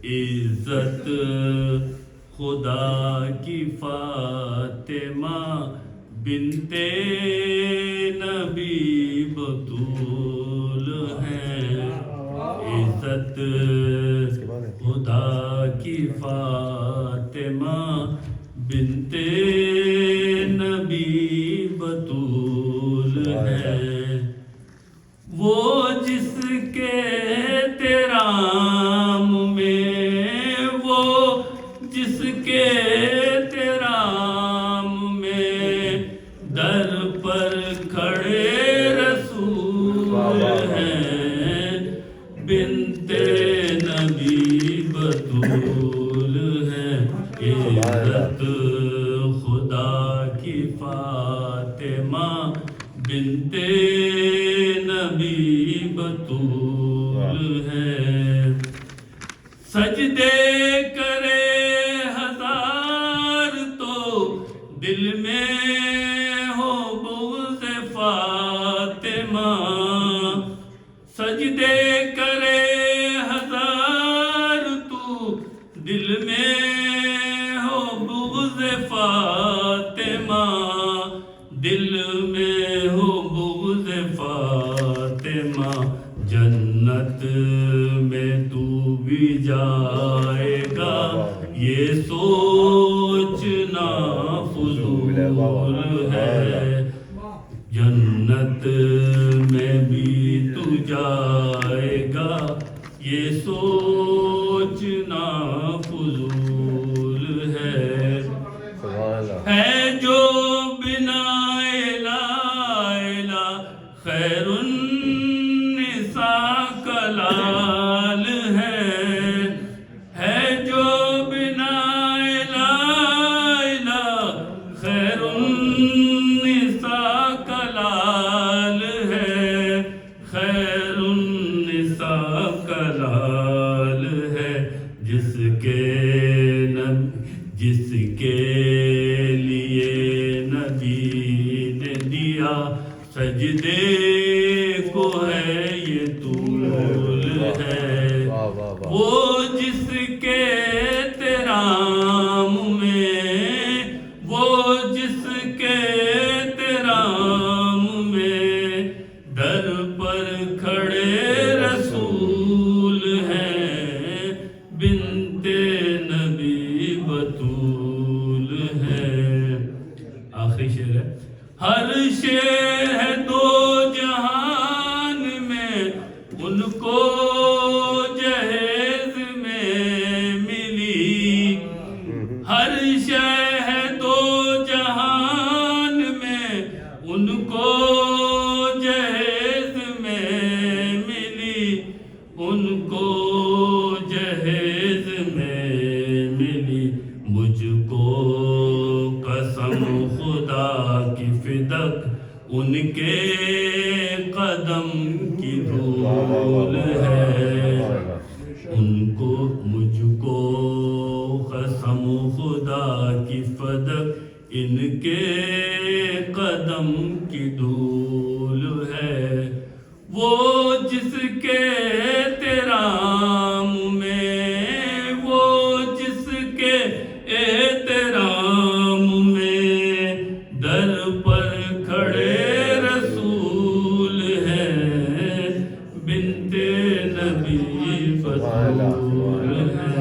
عزت خدا کی فاطمہ بنت نبی بطول ہے. عزت خدا کی فاطمہ بنت نبی بطول ہے. وہ جس کے تیرام میں، وہ جس کے تیرام میں در پر کھڑے رسول ہیں. بنت نبی بطول ہے. عزت خدا کی فاطمہ بنت نبی بطول ہے. سجدے کرے ہزار تو دل میں ہو بغض فاطمہ. سجدے کرے ہزار تو دل میں ہو بغض فاطمہ. دل میں ہو بغض فاطمہ. جنت میں تو بھی جائے گا یہ سوچنا فضول ہے. جنت میں بھی تو جائے گا یہ سوچنا فضول ہے. ہے جو بنا لا الہ خیر النساء کلال ہے. ہے جو بنا لا الہ خیر النساء کلال ہے. خیر النساء کلال ہے. جس کے لیے نبی نے دیا سجدے کو ہے یہ طول ہے. وہ جس کے تیرام میں، وہ جس کے تیرام میں در پر کھڑے رسول ہیں. بنت نبی بطول ہے. آخری شعر ہے. ہر شے ہے دو جہان میں ان کو جہیز میں ملی. ہر شے ہے دو جہان میں ان کو جہیز میں ملی. ان کو جہیز میں ملی. مجھ کو قسم خدا کی فدق ان کے قدم کی دھول ہے. ان کو مجھ کو قسم خدا کی فدق ان کے قدم کی دھول ہے. وہ جس کے تیرام میں، وہ جس کے احترام میں در پر کھڑے رسول ہیں. بنت نبی بطول ہے.